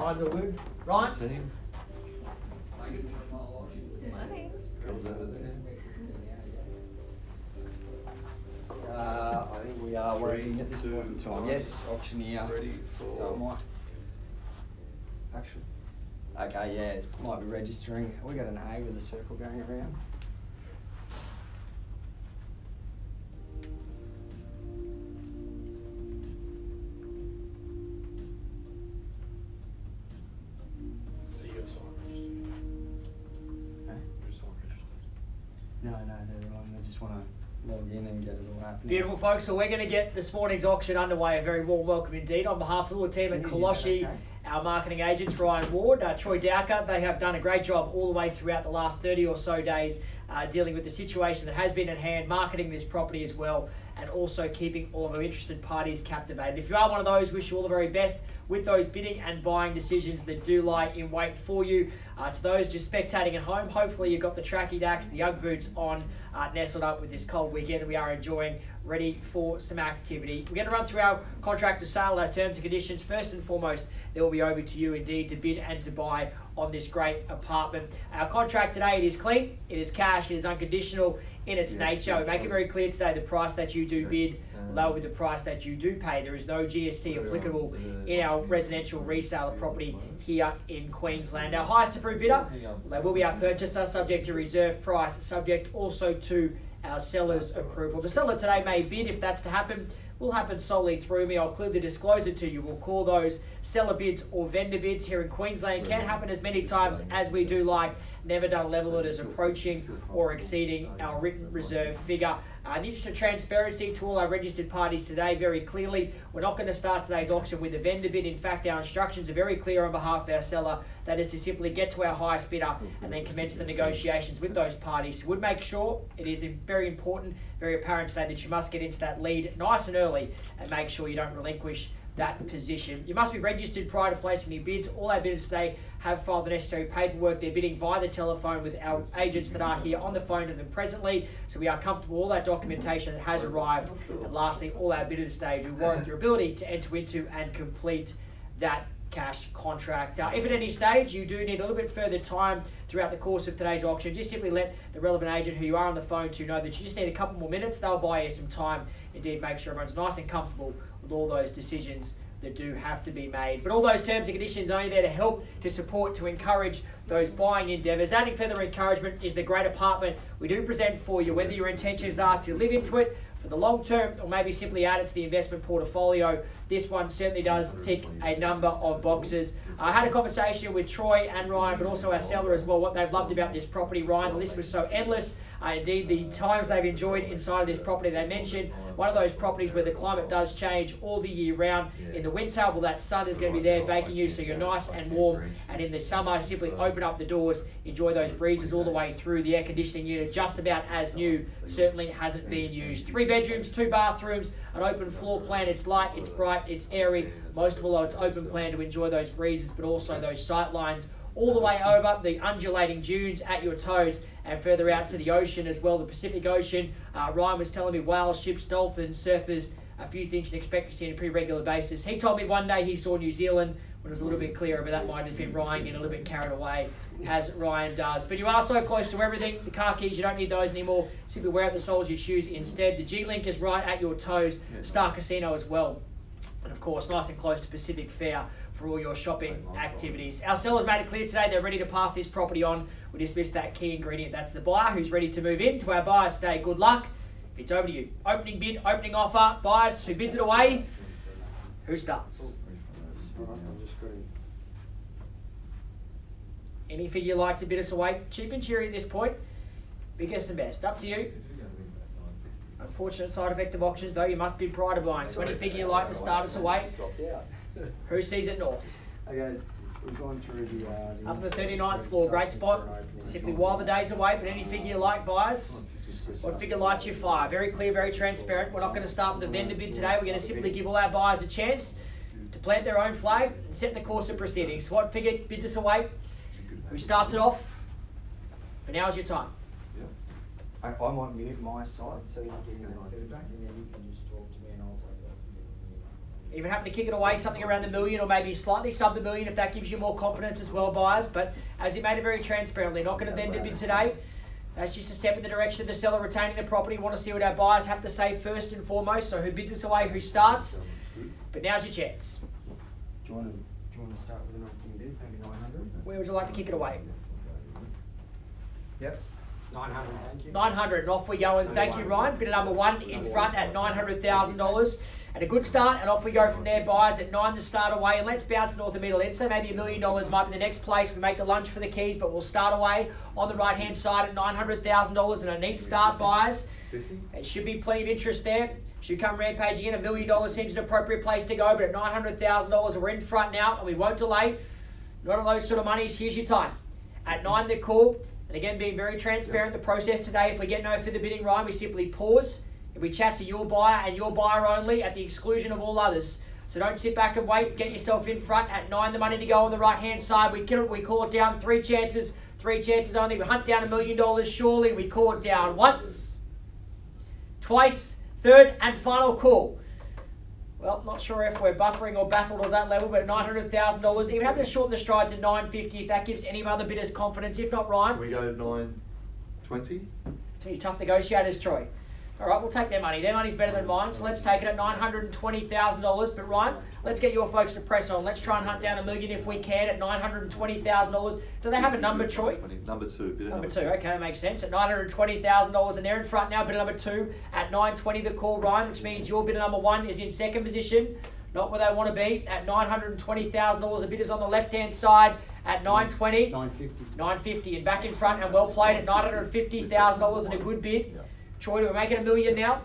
Ryan's all good. Ryan? Team. Morning. Girls over there. I think we are working at this point in time. Yes, auctioneer. Ready So for it might. action. Okay, yeah, it might be registering. We got an A with a circle going around. No, they're wrong. They just want to log in and get it all happening. Beautiful, folks. So we're going to get this morning's auction underway. A very warm welcome indeed. On behalf of all the team at Kollosche, our marketing agents, Ryan Ward, Troy Dowker, they have done a great job all the way throughout the last 30 or so days dealing with the situation that has been at hand, marketing this property as well, and also keeping all of our interested parties captivated. If you are one of those, wish you all the very best with those bidding and buying decisions that do lie in wait for you. To those just spectating at home, hopefully you've got the tracky dacks, the Ugg boots on, nestled up with this cold weekend we are enjoying, ready for some activity. We're going to run through our contract to sale, our terms and conditions. First and foremost, they will be over to you indeed to bid and to buy on this great apartment. Our contract today, it is clean, it is cash, it is unconditional in its nature. We make it very clear today the price that you do bid low with the price that you do pay. There is no GST applicable in our residential resale of property here in Queensland. Our highest approved bidder, they will be our purchaser, subject to reserve price, subject also to our seller's approval. The seller today may bid. If that's to happen, will happen solely through me. I'll clearly disclose it to you. We'll call those seller bids or vendor bids here in Queensland. Can happen as many times as we do like. Never done a level that is approaching or exceeding our written reserve figure. The interest of transparency to all our registered parties today, very clearly, we're not going to start today's auction with a vendor bid. In fact, our instructions are very clear on behalf of our seller. That is to simply get to our highest bidder and then commence the negotiations with those parties. So we'd make sure, it is very important, very apparent today, that you must get into that lead nice and early and make sure you don't relinquish that position. You must be registered prior to placing your bids. All our bidders today have filed the necessary paperwork. They're bidding via the telephone with our agents that are here on the phone to them presently. So we are comfortable with all that documentation that has arrived. And lastly, all our bidders today do warrant your ability to enter into and complete that cash contract. If at any stage you do need a little bit further time throughout the course of today's auction, just simply let the relevant agent who you are on the phone to know that you just need a couple more minutes. They'll buy you some time. Indeed, make sure everyone's nice and comfortable with all those decisions that do have to be made. But all those terms and conditions are only there to help, to support, to encourage those buying endeavours. Adding further encouragement is the great apartment we do present for you, whether your intentions are to live into it for the long term or maybe simply add it to the investment portfolio. This one certainly does tick a number of boxes. I had a conversation with Troy and Ryan, but also our seller as well, what they've loved about this property. Ryan, the list was so endless. Indeed, the times they've enjoyed inside of this property. They mentioned one of those properties where the climate does change all the year round. In the winter, well, that sun is going to be there baking you so you're nice and warm. And in the summer, simply open up the doors, enjoy those breezes all the way through. The air conditioning unit, just about as new, certainly hasn't been used. 3 bedrooms, 2 bathrooms, an open floor plan. It's light, it's bright, it's airy. Most of all, it's open plan to enjoy those breezes, but also those sight lines all the way over, the undulating dunes at your toes, and further out to the ocean as well, the Pacific Ocean. Ryan was telling me whales, ships, dolphins, surfers, a few things you can expect to see on a pretty regular basis. He told me one day he saw New Zealand when it was a little bit clearer, but that might have been Ryan getting a little bit carried away, as Ryan does. But you are so close to everything. The car keys, you don't need those anymore. Simply wear out the soles of your shoes instead. The G-Link is right at your toes. Star Casino as well. And of course, nice and close to Pacific Fair for all your shopping activities. Our sellers made it clear today they're ready to pass this property on. We just missed that key ingredient. That's the buyer who's ready to move in. To our buyers today, good luck. It's over to you. Opening bid, opening offer. Buyers, who bids it away? Who starts? Any figure you like to bid us away? Cheap and cheery at this point. Biggest and best. Up to you. Unfortunate side effect of auctions, though, you must bid prior to buying. So any figure you like to start us away? Who sees it north? Okay, we've gone through the up on the 39th floor, great spot. Simply while the day's away, but any figure you like, buyers. What figure lights your fire? Very clear, very transparent. We're not going to start with a vendor bid today. We're going to simply give all our buyers a chance to plant their own flag and set the course of proceedings. What figure bids us away? Who starts it off? But now's your time. I might mute my side so you can get your feedback, and then you can just talk to me and I'll take it Even happen to kick it away something around the million or maybe slightly sub the million if that gives you more confidence as well, buyers. But as you made it very transparently, not going to bend a bid today. That's just a step in the direction of the seller retaining the property. Want to see what our buyers have to say first and foremost. So who bids us away, who starts. But now's your chance. Do you want to start with an opening bid, maybe 900? Where would you like to kick it away? Yep. 900, thank you. 900, and off we go. And thank you, Ryan. Bidder number one in front at $900,000. And a good start, and off we go from there, buyers at 9 to start away. And let's bounce north of middle. Let's say maybe $1 million might be the next place. We make the lunch for the keys, but we'll start away on the right-hand side at $900,000 and a neat start, buyers. It should be plenty of interest there. Should come rampaging in. $1 million seems an appropriate place to go, but at $900,000, we're in front now, and we won't delay. Not of those sort of monies. Here's your time. At 9, the call. And again, being very transparent, the process today, if we get no further bidding, Ryan, we simply pause. If we chat to your buyer and your buyer only at the exclusion of all others. So don't sit back and wait. Get yourself in front at 9, the money to go on the right-hand side. We call it down 3 chances. 3 chances only. We hunt down $1 million surely. We call it down once, twice, third and final call. Well, not sure if we're buffering or baffled on that level, but at $900,000, even having to shorten the stride to $950 if that gives any other bidders confidence. If not, Ryan. We go 920. So you tough negotiators, Troy. All right, we'll take their money. Their money's better than mine, so let's take it at $920,000. But Ryan, let's get your folks to press on. Let's try and hunt down $1 million if we can at $920,000. Do they have a number, Troy? Number 2. Bidder Number 2, okay, that makes sense. At $920,000, and they're in front now. Bidder number 2 at $920 the call, Ryan, which means your bidder number 1 is in second position. Not where they want to be. At $920,000, the bidders on the left-hand side at $920. $950, and back in front and well played at $950,000 and a good bid. Troy, we're making $1 million now.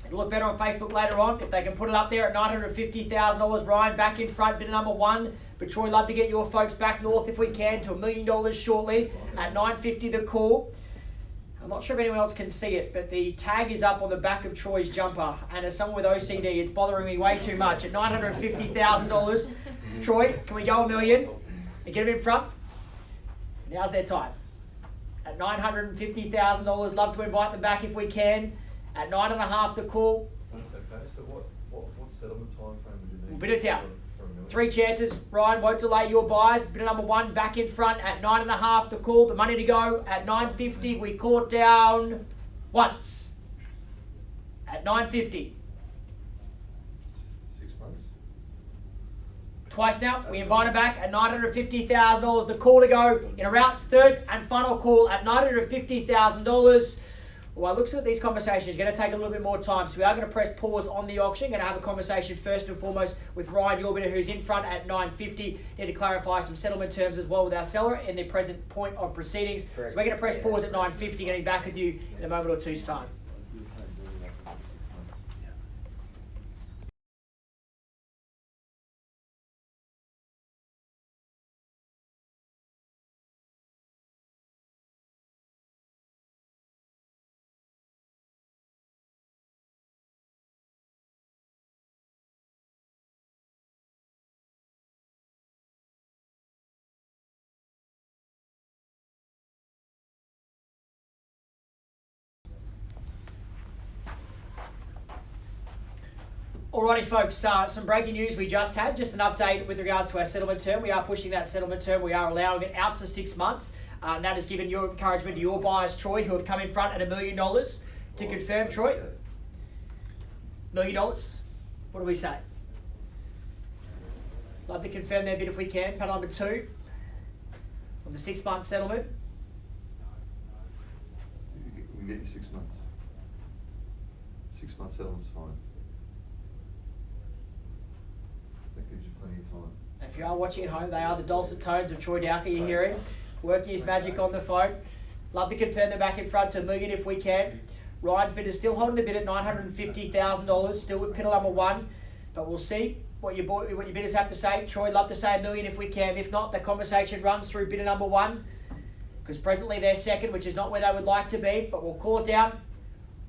It'll look better on Facebook later on if they can put it up there at $950,000. Ryan back in front, bidder number 1. But Troy, love to get your folks back north if we can to $1 million shortly at $950 the call. I'm not sure if anyone else can see it, but the tag is up on the back of Troy's jumper. And as someone with OCD, it's bothering me way too much. At $950,000, Troy, can we go $1 million and get them in front? Now's their time. At $950,000, love to invite them back if we can. At 9.5 the call. That's okay. So what settlement time frame would you need? We'll bid it down. For $1 million? 3 chances. Ryan, won't delay your buys. Bidder number 1 back in front at 9.5 the call. The money to go at $950. We call it down once. At $950. 6 months. Twice now. We invite him back at $950,000. The call to go in a route. Third and final call at $950,000. Well, it looks like these conversations are going to take a little bit more time, so we are going to press pause on the auction. Going to have a conversation first and foremost with Ryan, your bidder, who's in front at $950. Need to clarify some settlement terms as well with our seller in the present point of proceedings. Correct. So we're going to press pause at $950. Getting back with you in a moment or two's time. Alrighty folks, some breaking news we just had, just an update with regards to our settlement term. We are pushing that settlement term, we are allowing it out to 6 months. And that has given your encouragement to your buyers, Troy, who have come in front at $1 million. To confirm, Troy, $1 million, what do we say? Love to confirm their bid if we can. Panel number 2 of the 6 month settlement. We can get you 6 months. 6 month settlement's fine. That gives you plenty of time. If you are watching at home, they are the dulcet tones of Troy Dowker you're hearing, working his magic on the phone. Love to confirm them back in front to $1 million if we can. Ryan's bid is still holding the bid at $950,000, still with piddle number 1, but we'll see what your bidders have to say. Troy, love to say $1 million if we can. If not, the conversation runs through bidder number 1, because presently they're second, which is not where they would like to be, but we'll call it down.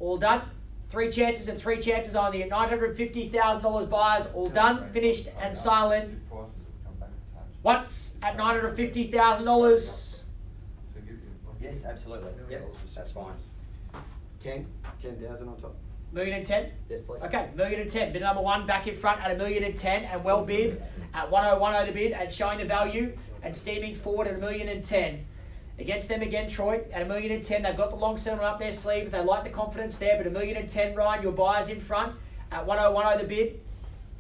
All done. 3 chances and 3 chances only at $950,000 buyers, all done, finished and silent. Once at $950,000. Yes, absolutely. Yep, that's fine. 10,000 on top. 1,010,000? Yes, please. Okay, 1,010,000. Bid number 1 back in front at 1,010,000 and well bid at 1,010 the bid and showing the value and steaming forward at 1,010,000. Against them again, Troy, at 1,010,000. They've got the long settlement up their sleeve. They like the confidence there, but 1,010,000, Ryan, your buyers in front at 1,010 the bid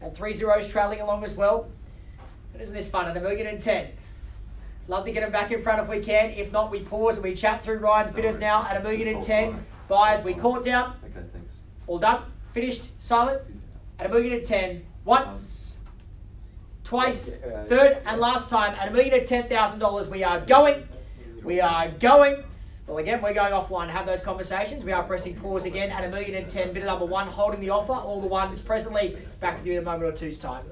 and 3 zeros trailing along as well. And isn't this fun at 1,010,000? Love to get them back in front if we can. If not, we pause and we chat through Ryan's bidders now at 1,010,000. Buyers, we call it down. Okay, thanks. All done, finished, silent. At 1,010,000, once, twice, third and last time at $1,010,000. We are going. We are going. Well, again, we're going offline to have those conversations. We are pressing pause again at 1,010,000. Bidder number 1 holding the offer. All the ones presently back with you in a moment or two's time.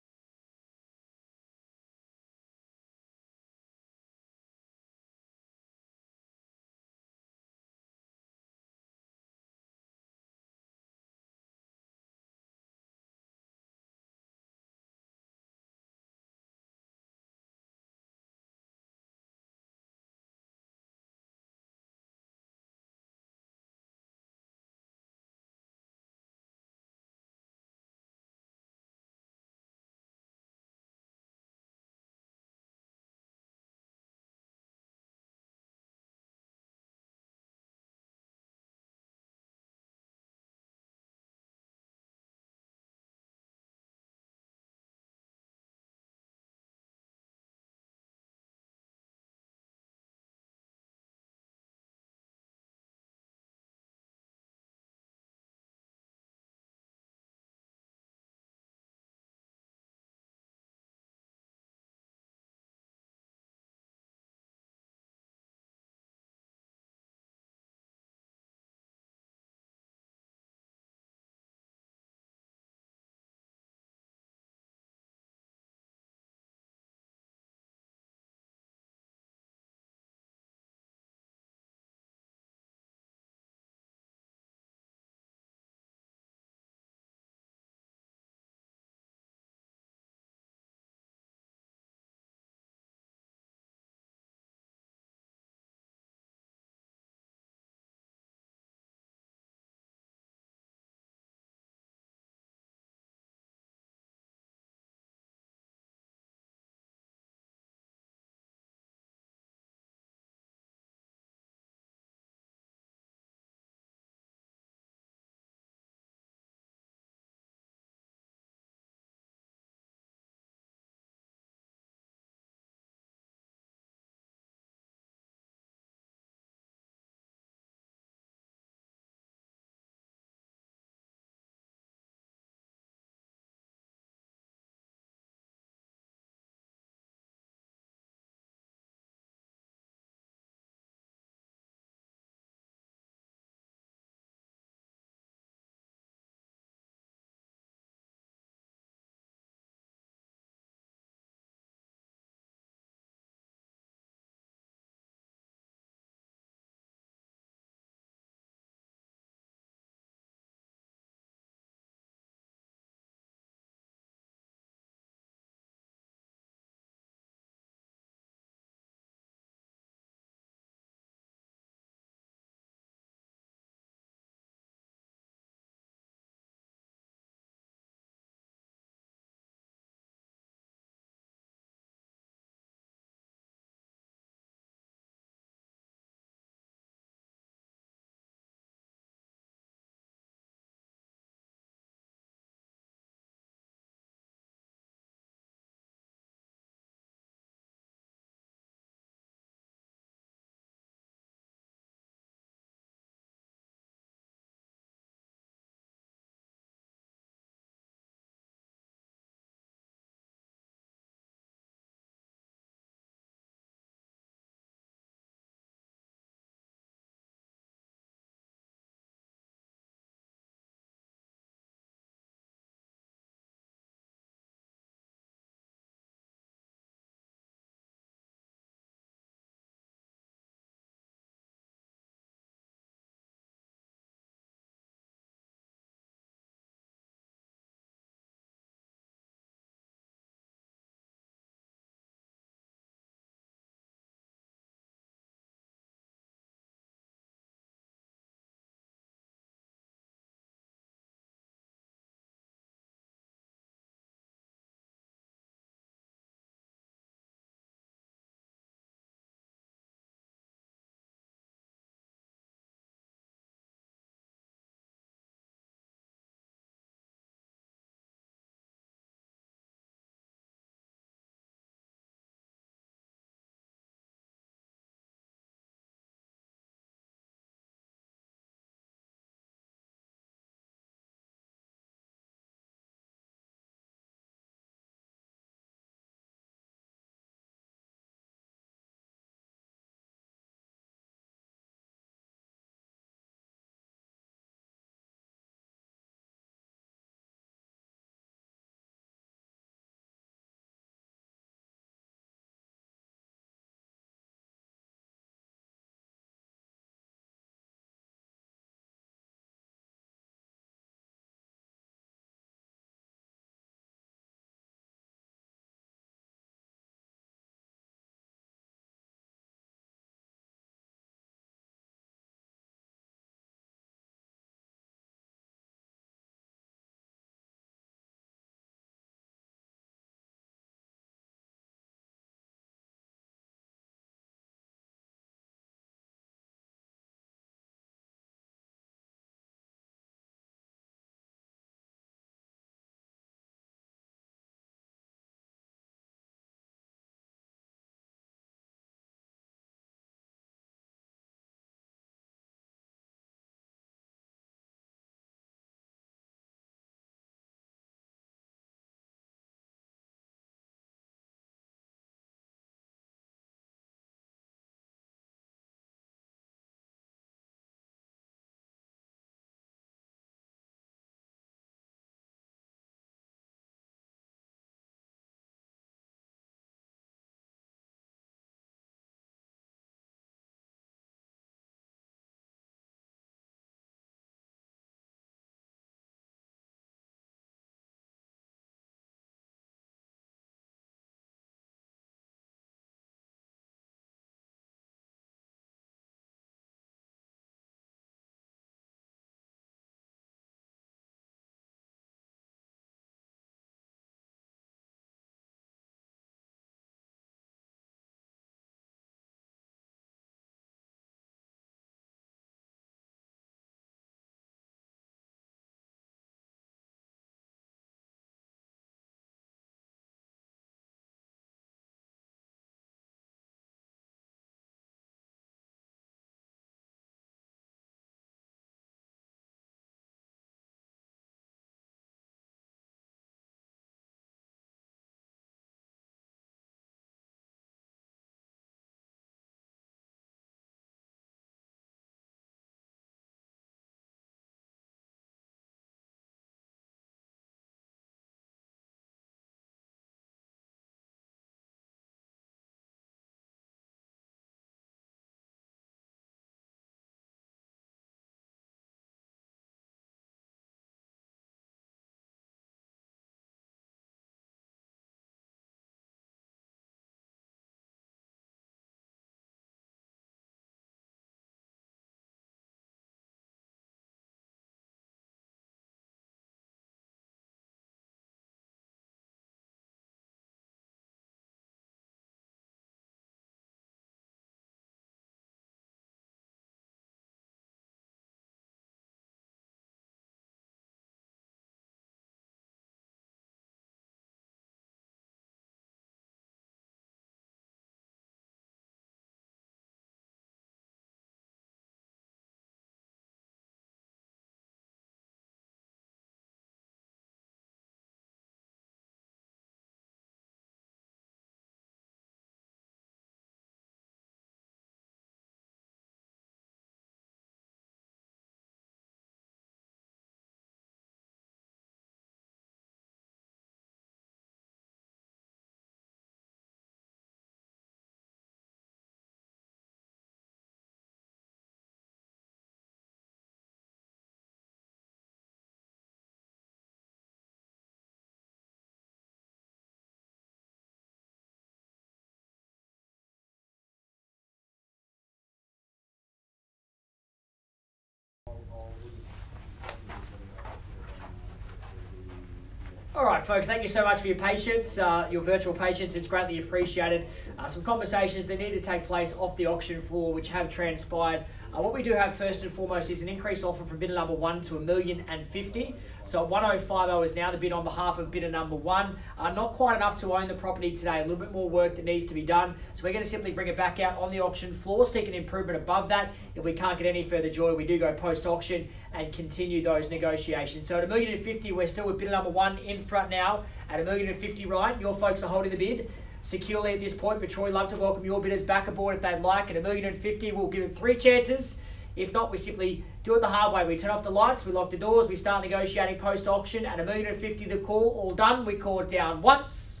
All right, folks, thank you so much for your patience, your virtual patience. It's greatly appreciated. Some conversations that need to take place off the auction floor, which have transpired. What we do have first and foremost is an increased offer from bidder number 1 to $1,050,000. So 105.0 is now the bid on behalf of bidder number 1. Not quite enough to own the property today. A little bit more work that needs to be done. So we're going to simply bring it back out on the auction floor, seek an improvement above that. If we can't get any further joy, we do go post-auction and continue those negotiations. So at $1,050,000, we're still with bidder number 1 in front now. At $1,050,000, Ryan, your folks are holding the bid securely at this point, but Troy, love to welcome your bidders back aboard if they'd like. At $1,050,000, we'll give them 3 chances. If not, we simply do it the hard way. We turn off the lights, we lock the doors, we start negotiating post-auction. At $1,050,000, the call, all done. We call it down once,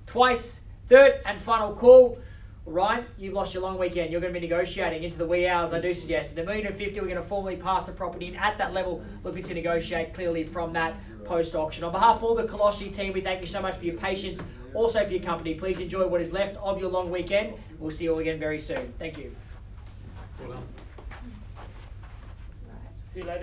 twice, third and final call. Ryan, you've lost your long weekend. You're going to be negotiating into the wee hours, I do suggest. At $1,050,000, we're going to formally pass the property in at that level, looking to negotiate clearly from that post-auction. On behalf of all the Kollosche team, we thank you so much for your patience, also for your company. Please enjoy what is left of your long weekend. We'll see you all again very soon. Thank you. Well done. See you later.